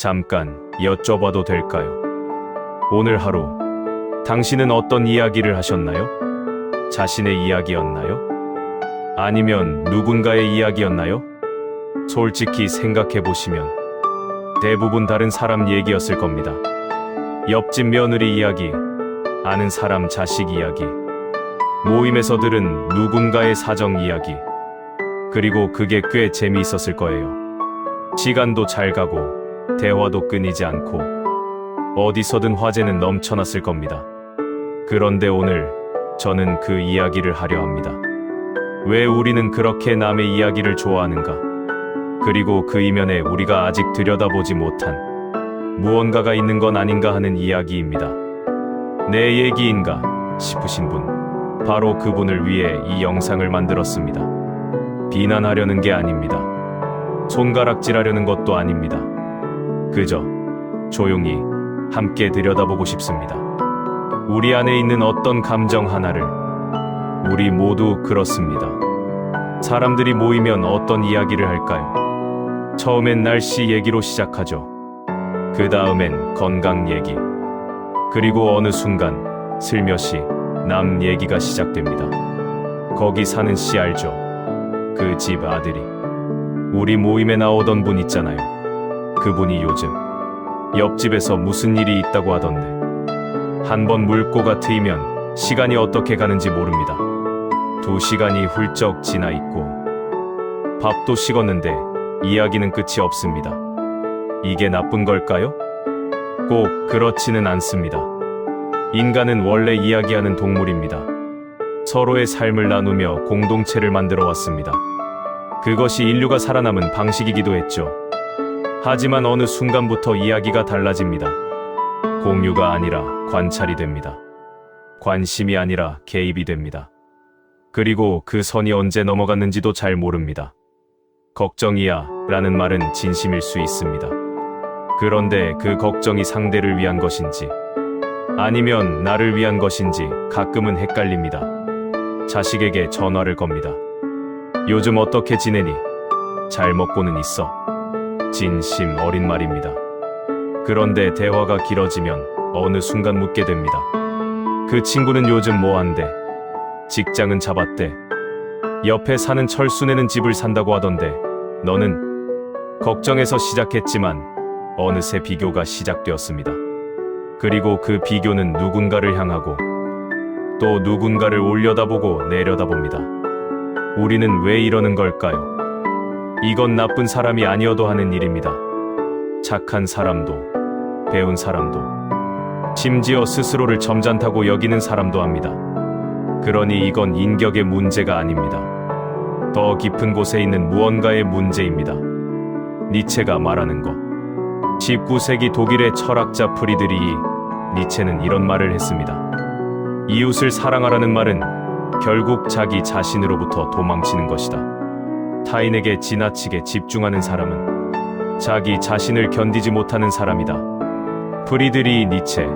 잠깐 여쭤봐도 될까요? 오늘 하루 당신은 어떤 이야기를 하셨나요? 자신의 이야기였나요? 아니면 누군가의 이야기였나요? 솔직히 생각해 보시면 대부분 다른 사람 얘기였을 겁니다. 옆집 며느리 이야기, 아는 사람 자식 이야기, 모임에서 들은 누군가의 사정 이야기, 그리고 그게 꽤 재미있었을 거예요. 시간도 잘 가고 대화도 끊이지 않고 어디서든 화제는 넘쳐났을 겁니다. 그런데 오늘 저는 그 이야기를 하려 합니다. 왜 우리는 그렇게 남의 이야기를 좋아하는가? 그리고 그 이면에 우리가 아직 들여다보지 못한 무언가가 있는 건 아닌가 하는 이야기입니다. 내 얘기인가 싶으신 분, 바로 그분을 위해 이 영상을 만들었습니다. 비난하려는 게 아닙니다. 손가락질하려는 것도 아닙니다. 그저 조용히 함께 들여다보고 싶습니다. 우리 안에 있는 어떤 감정 하나를. 우리 모두 그렇습니다. 사람들이 모이면 어떤 이야기를 할까요? 처음엔 날씨 얘기로 시작하죠. 그 다음엔 건강 얘기. 그리고 어느 순간 슬며시 남 얘기가 시작됩니다. 거기 사는 씨 알죠? 그 집 아들이. 우리 모임에 나오던 분 있잖아요. 그분이 요즘 옆집에서 무슨 일이 있다고 하던데. 한번 물고가 트이면 시간이 어떻게 가는지 모릅니다. 2시간이 훌쩍 지나 있고 밥도 식었는데 이야기는 끝이 없습니다. 이게 나쁜 걸까요? 꼭 그렇지는 않습니다. 인간은 원래 이야기하는 동물입니다. 서로의 삶을 나누며 공동체를 만들어 왔습니다. 그것이 인류가 살아남은 방식이기도 했죠. 하지만 어느 순간부터 이야기가 달라집니다. 공유가 아니라 관찰이 됩니다. 관심이 아니라 개입이 됩니다. 그리고 그 선이 언제 넘어갔는지도 잘 모릅니다. 걱정이야 라는 말은 진심일 수 있습니다. 그런데 그 걱정이 상대를 위한 것인지 아니면 나를 위한 것인지 가끔은 헷갈립니다. 자식에게 전화를 겁니다. 요즘 어떻게 지내니? 잘 먹고는 있어. 진심 어린 말입니다. 그런데 대화가 길어지면 어느 순간 묻게 됩니다. 그 친구는 요즘 뭐 한대? 직장은 잡았대. 옆에 사는 철수네는 집을 산다고 하던데 너는? 걱정해서 시작했지만 어느새 비교가 시작되었습니다. 그리고 그 비교는 누군가를 향하고 또 누군가를 올려다보고 내려다봅니다. 우리는 왜 이러는 걸까요? 이건 나쁜 사람이 아니어도 하는 일입니다. 착한 사람도, 배운 사람도, 심지어 스스로를 점잖다고 여기는 사람도 합니다. 그러니 이건 인격의 문제가 아닙니다. 더 깊은 곳에 있는 무언가의 문제입니다. 니체가 말하는 것. 19세기 독일의 철학자 프리드리히 니체는 이런 말을 했습니다. 이웃을 사랑하라는 말은 결국 자기 자신으로부터 도망치는 것이다. 타인에게 지나치게 집중하는 사람은 자기 자신을 견디지 못하는 사람이다. 프리드리히 니체,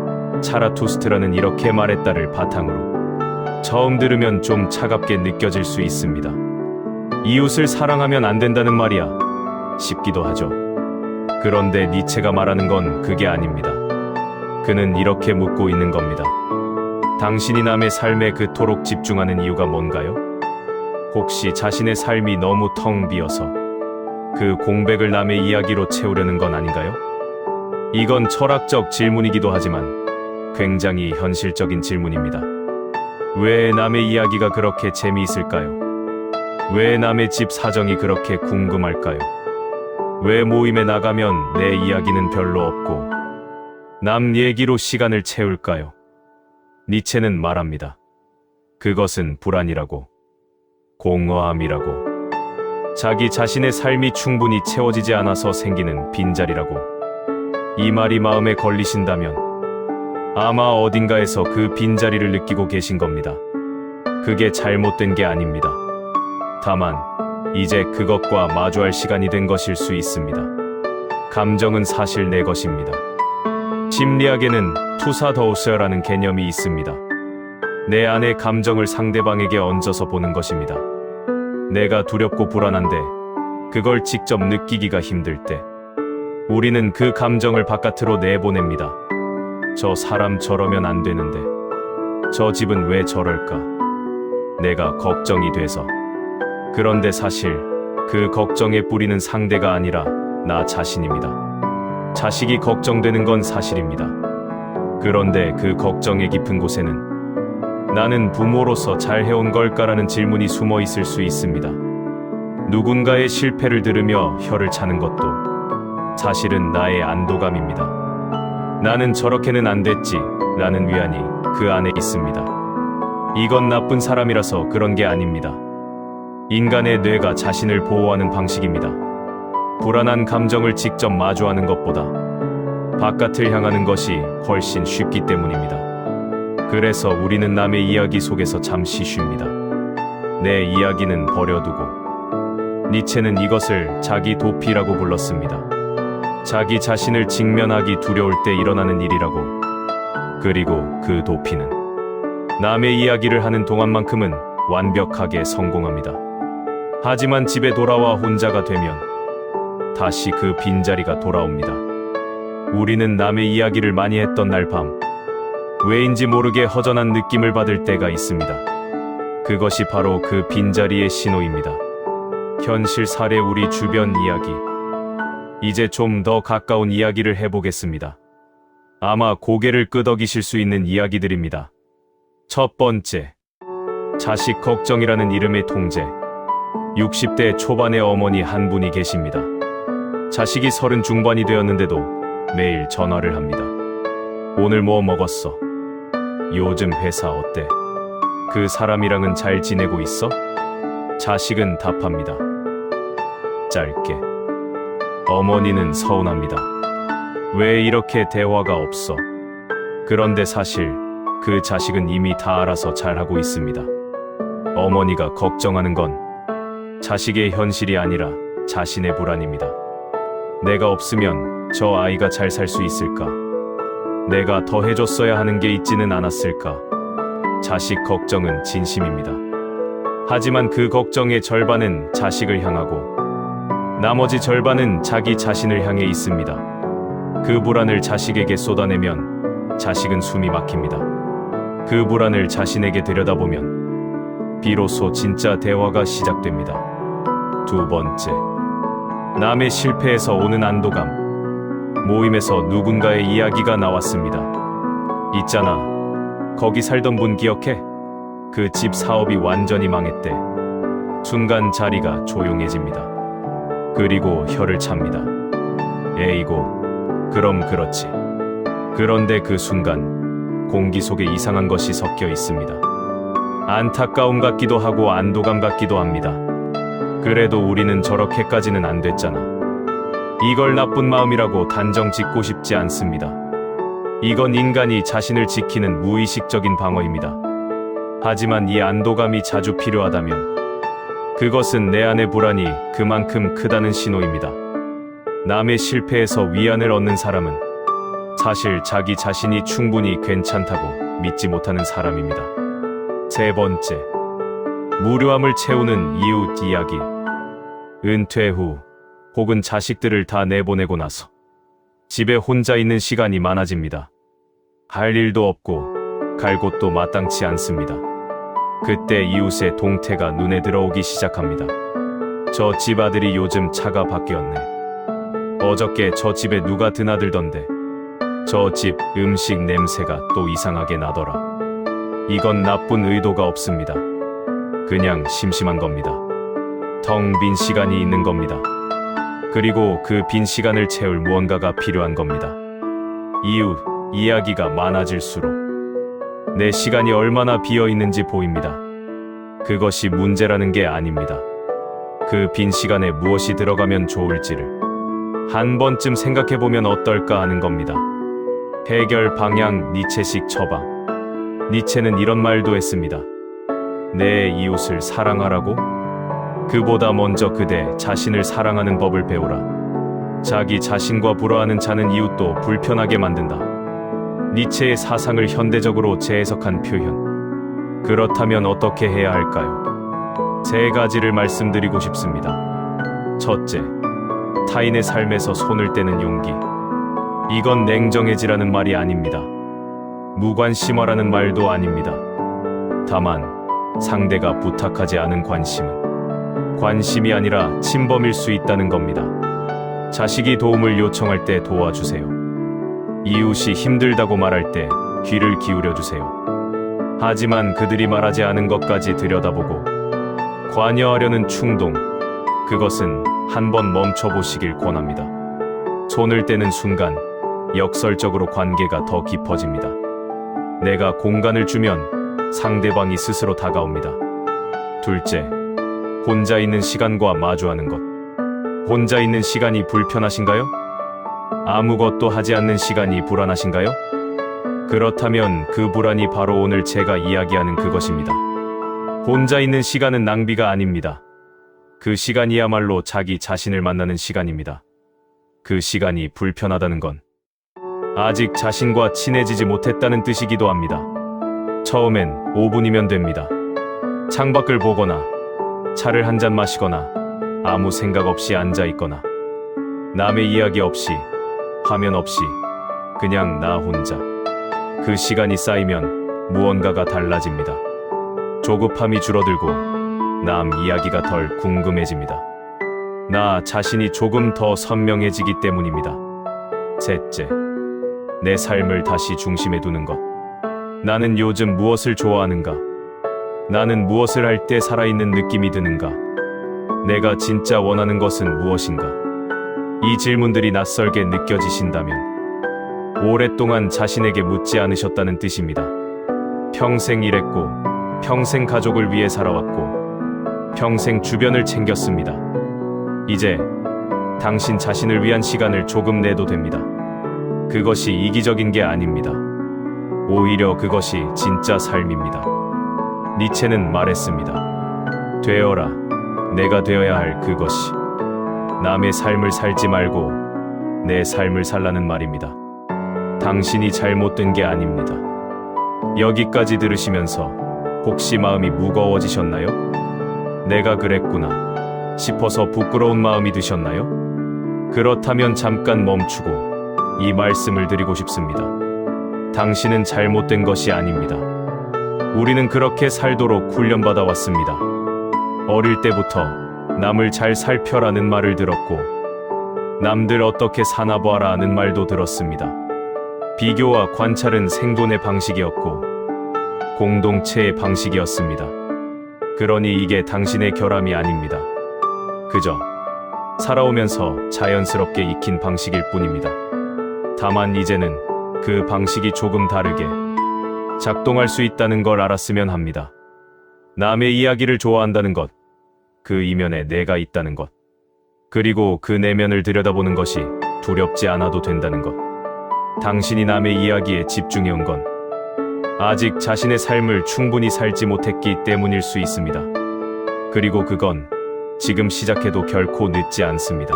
차라투스트라는 이렇게 말했다를 바탕으로 처음 들으면 좀 차갑게 느껴질 수 있습니다. 이웃을 사랑하면 안 된다는 말이야 싶기도 하죠. 그런데 니체가 말하는 건 그게 아닙니다. 그는 이렇게 묻고 있는 겁니다. 당신이 남의 삶에 그토록 집중하는 이유가 뭔가요? 혹시 자신의 삶이 너무 텅 비어서 그 공백을 남의 이야기로 채우려는 건 아닌가요? 이건 철학적 질문이기도 하지만 굉장히 현실적인 질문입니다. 왜 남의 이야기가 그렇게 재미있을까요? 왜 남의 집 사정이 그렇게 궁금할까요? 왜 모임에 나가면 내 이야기는 별로 없고 남 얘기로 시간을 채울까요? 니체는 말합니다. 그것은 불안이라고, 공허함이라고, 자기 자신의 삶이 충분히 채워지지 않아서 생기는 빈자리라고. 이 말이 마음에 걸리신다면 아마 어딘가에서 그 빈자리를 느끼고 계신 겁니다. 그게 잘못된 게 아닙니다. 다만 이제 그것과 마주할 시간이 된 것일 수 있습니다. 감정은 사실 내 것입니다. 심리학에는 투사더우서라는 개념이 있습니다. 내 안의 감정을 상대방에게 얹어서 보는 것입니다. 내가 두렵고 불안한데 그걸 직접 느끼기가 힘들 때 우리는 그 감정을 바깥으로 내보냅니다. 저 사람 저러면 안 되는데, 저 집은 왜 저럴까? 내가 걱정이 돼서. 그런데 사실 그 걱정의 뿌리는 상대가 아니라 나 자신입니다. 자식이 걱정되는 건 사실입니다. 그런데 그 걱정의 깊은 곳에는 나는 부모로서 잘 해온 걸까라는 질문이 숨어 있을 수 있습니다. 누군가의 실패를 들으며 혀를 차는 것도 사실은 나의 안도감입니다. 나는 저렇게는 안 됐지 라는 위안이 그 안에 있습니다. 이건 나쁜 사람이라서 그런 게 아닙니다. 인간의 뇌가 자신을 보호하는 방식입니다. 불안한 감정을 직접 마주하는 것보다 바깥을 향하는 것이 훨씬 쉽기 때문입니다. 그래서 우리는 남의 이야기 속에서 잠시 쉽니다. 내 이야기는 버려두고. 니체는 이것을 자기 도피라고 불렀습니다. 자기 자신을 직면하기 두려울 때 일어나는 일이라고. 그리고 그 도피는 남의 이야기를 하는 동안만큼은 완벽하게 성공합니다. 하지만 집에 돌아와 혼자가 되면 다시 그 빈자리가 돌아옵니다. 우리는 남의 이야기를 많이 했던 날 밤, 왜인지 모르게 허전한 느낌을 받을 때가 있습니다. 그것이 바로 그 빈자리의 신호입니다. 현실 사례 우리 주변 이야기. 이제 좀 더 가까운 이야기를 해보겠습니다. 아마 고개를 끄덕이실 수 있는 이야기들입니다. 첫 번째, 자식 걱정이라는 이름의 통제. 60대 초반의 어머니 한 분이 계십니다. 자식이 30 중반이 되었는데도 매일 전화를 합니다. 오늘 뭐 먹었어? 요즘 회사 어때? 그 사람이랑은 잘 지내고 있어? 자식은 답합니다. 짧게. 어머니는 서운합니다. 왜 이렇게 대화가 없어? 그런데 사실 그 자식은 이미 다 알아서 잘하고 있습니다. 어머니가 걱정하는 건 자식의 현실이 아니라 자신의 불안입니다. 내가 없으면 저 아이가 잘 살 수 있을까? 내가 더 해줬어야 하는 게 있지는 않았을까? 자식 걱정은 진심입니다. 하지만 그 걱정의 절반은 자식을 향하고 나머지 절반은 자기 자신을 향해 있습니다. 그 불안을 자식에게 쏟아내면 자식은 숨이 막힙니다. 그 불안을 자신에게 들여다보면 비로소 진짜 대화가 시작됩니다. 두 번째, 남의 실패에서 오는 안도감. 모임에서 누군가의 이야기가 나왔습니다. 있잖아, 거기 살던 분 기억해? 그 집 사업이 완전히 망했대. 순간 자리가 조용해집니다. 그리고 혀를 찹니다. 에이고, 그럼 그렇지. 그런데 그 순간 공기 속에 이상한 것이 섞여 있습니다. 안타까움 같기도 하고 안도감 같기도 합니다. 그래도 우리는 저렇게까지는 안 됐잖아. 이걸 나쁜 마음이라고 단정 짓고 싶지 않습니다. 이건 인간이 자신을 지키는 무의식적인 방어입니다. 하지만 이 안도감이 자주 필요하다면 그것은 내 안의 불안이 그만큼 크다는 신호입니다. 남의 실패에서 위안을 얻는 사람은 사실 자기 자신이 충분히 괜찮다고 믿지 못하는 사람입니다. 세 번째, 무료함을 채우는 이웃 이야기. 은퇴 후 혹은 자식들을 다 내보내고 나서 집에 혼자 있는 시간이 많아집니다. 할 일도 없고 갈 곳도 마땅치 않습니다. 그때 이웃의 동태가 눈에 들어오기 시작합니다. 저 집 아들이 요즘 차가 바뀌었네. 어저께 저 집에 누가 드나들던데. 저 집 음식 냄새가 또 이상하게 나더라. 이건 나쁜 의도가 없습니다. 그냥 심심한 겁니다. 텅 빈 시간이 있는 겁니다. 그리고 그 빈 시간을 채울 무언가가 필요한 겁니다. 이웃 이야기가 많아질수록 내 시간이 얼마나 비어 있는지 보입니다. 그것이 문제라는 게 아닙니다. 그 빈 시간에 무엇이 들어가면 좋을지를 한 번쯤 생각해보면 어떨까 하는 겁니다. 해결 방향 니체식 처방. 니체는 이런 말도 했습니다. 내 이웃을 사랑하라고? 그보다 먼저 그대 자신을 사랑하는 법을 배우라. 자기 자신과 불화하는 자는 이웃도 불편하게 만든다. 니체의 사상을 현대적으로 재해석한 표현. 그렇다면 어떻게 해야 할까요? 세 가지를 말씀드리고 싶습니다. 첫째, 타인의 삶에서 손을 떼는 용기. 이건 냉정해지라는 말이 아닙니다. 무관심하라는 말도 아닙니다. 다만 상대가 부탁하지 않은 관심은 관심이 아니라 침범일 수 있다는 겁니다. 자식이 도움을 요청할 때 도와주세요. 이웃이 힘들다고 말할 때 귀를 기울여 주세요. 하지만 그들이 말하지 않은 것까지 들여다보고 관여하려는 충동, 그것은 한번 멈춰보시길 권합니다. 손을 떼는 순간 역설적으로 관계가 더 깊어집니다. 내가 공간을 주면 상대방이 스스로 다가옵니다. 둘째, 혼자 있는 시간과 마주하는 것. 혼자 있는 시간이 불편하신가요? 아무것도 하지 않는 시간이 불안하신가요? 그렇다면 그 불안이 바로 오늘 제가 이야기하는 그것입니다. 혼자 있는 시간은 낭비가 아닙니다. 그 시간이야말로 자기 자신을 만나는 시간입니다. 그 시간이 불편하다는 건 아직 자신과 친해지지 못했다는 뜻이기도 합니다. 처음엔 5분이면 됩니다. 창밖을 보거나 차를 한 잔 마시거나 아무 생각 없이 앉아 있거나 남의 이야기 없이 화면 없이 그냥 나 혼자. 그 시간이 쌓이면 무언가가 달라집니다. 조급함이 줄어들고 남 이야기가 덜 궁금해집니다. 나 자신이 조금 더 선명해지기 때문입니다. 셋째, 내 삶을 다시 중심에 두는 것. 나는 요즘 무엇을 좋아하는가? 나는 무엇을 할 때 살아있는 느낌이 드는가? 내가 진짜 원하는 것은 무엇인가? 이 질문들이 낯설게 느껴지신다면 오랫동안 자신에게 묻지 않으셨다는 뜻입니다. 평생 일했고, 평생 가족을 위해 살아왔고, 평생 주변을 챙겼습니다. 이제 당신 자신을 위한 시간을 조금 내도 됩니다. 그것이 이기적인 게 아닙니다. 오히려 그것이 진짜 삶입니다. 니체는 말했습니다. 되어라, 내가 되어야 할 그것이. 남의 삶을 살지 말고 내 삶을 살라는 말입니다. 당신이 잘못된 게 아닙니다. 여기까지 들으시면서 혹시 마음이 무거워지셨나요? 내가 그랬구나 싶어서 부끄러운 마음이 드셨나요? 그렇다면 잠깐 멈추고 이 말씀을 드리고 싶습니다. 당신은 잘못된 것이 아닙니다. 우리는 그렇게 살도록 훈련받아 왔습니다. 어릴 때부터 남을 잘 살펴라는 말을 들었고 남들 어떻게 사나 봐라 하는 말도 들었습니다. 비교와 관찰은 생존의 방식이었고 공동체의 방식이었습니다. 그러니 이게 당신의 결함이 아닙니다. 그저 살아오면서 자연스럽게 익힌 방식일 뿐입니다. 다만 이제는 그 방식이 조금 다르게 작동할 수 있다는 걸 알았으면 합니다. 남의 이야기를 좋아한다는 것, 그 이면에 내가 있다는 것, 그리고 그 내면을 들여다보는 것이 두렵지 않아도 된다는 것. 당신이 남의 이야기에 집중해온 건 아직 자신의 삶을 충분히 살지 못했기 때문일 수 있습니다. 그리고 그건 지금 시작해도 결코 늦지 않습니다.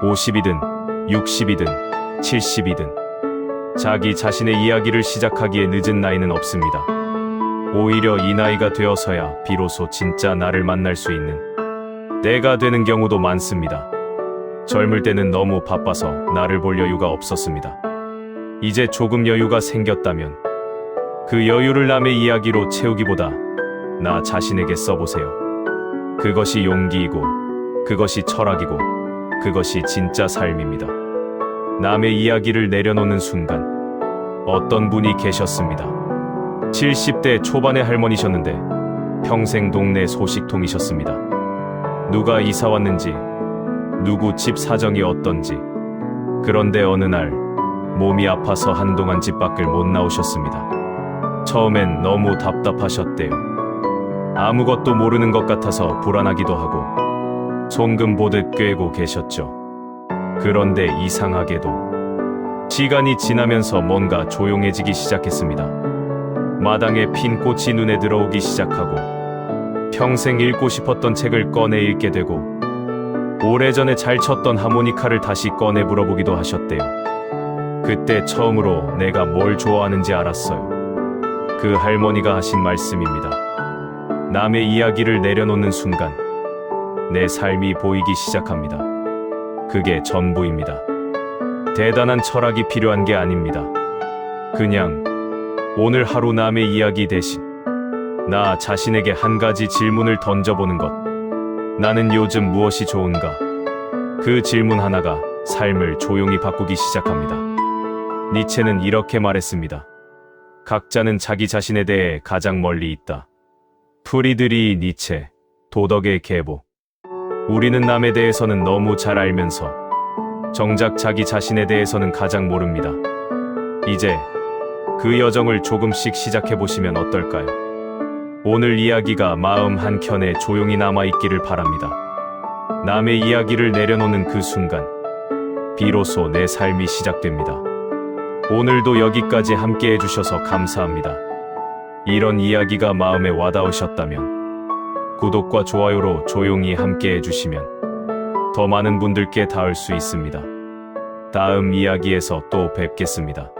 50이든 60이든 70이든 자기 자신의 이야기를 시작하기에 늦은 나이는 없습니다. 오히려 이 나이가 되어서야 비로소 진짜 나를 만날 수 있는 내가 되는 경우도 많습니다. 젊을 때는 너무 바빠서 나를 볼 여유가 없었습니다. 이제 조금 여유가 생겼다면 그 여유를 남의 이야기로 채우기보다 나 자신에게 써보세요. 그것이 용기이고 그것이 철학이고 그것이 진짜 삶입니다. 남의 이야기를 내려놓는 순간 어떤 분이 계셨습니다. 70대 초반의 할머니셨는데 평생 동네 소식통이셨습니다. 누가 이사 왔는지, 누구 집 사정이 어떤지. 그런데 어느 날 몸이 아파서 한동안 집 밖을 못 나오셨습니다. 처음엔 너무 답답하셨대요. 아무것도 모르는 것 같아서 불안하기도 하고 송금 보듯 꿰고 계셨죠. 그런데 이상하게도 시간이 지나면서 뭔가 조용해지기 시작했습니다. 마당에 핀 꽃이 눈에 들어오기 시작하고 평생 읽고 싶었던 책을 꺼내 읽게 되고 오래전에 잘 쳤던 하모니카를 다시 꺼내 불어보기도 하셨대요. 그때 처음으로 내가 뭘 좋아하는지 알았어요. 그 할머니가 하신 말씀입니다. 남의 이야기를 내려놓는 순간 내 삶이 보이기 시작합니다. 그게 전부입니다. 대단한 철학이 필요한 게 아닙니다. 그냥 오늘 하루 남의 이야기 대신 나 자신에게 한 가지 질문을 던져보는 것. 나는 요즘 무엇이 좋은가? 그 질문 하나가 삶을 조용히 바꾸기 시작합니다. 니체는 이렇게 말했습니다. 각자는 자기 자신에 대해 가장 멀리 있다. 프리드리히 니체, 도덕의 계보. 우리는 남에 대해서는 너무 잘 알면서 정작 자기 자신에 대해서는 가장 모릅니다. 이제 그 여정을 조금씩 시작해보시면 어떨까요? 오늘 이야기가 마음 한켠에 조용히 남아있기를 바랍니다. 남의 이야기를 내려놓는 그 순간, 비로소 내 삶이 시작됩니다. 오늘도 여기까지 함께 해주셔서 감사합니다. 이런 이야기가 마음에 와닿으셨다면 구독과 좋아요로 조용히 함께 해주시면 더 많은 분들께 닿을 수 있습니다. 다음 이야기에서 또 뵙겠습니다.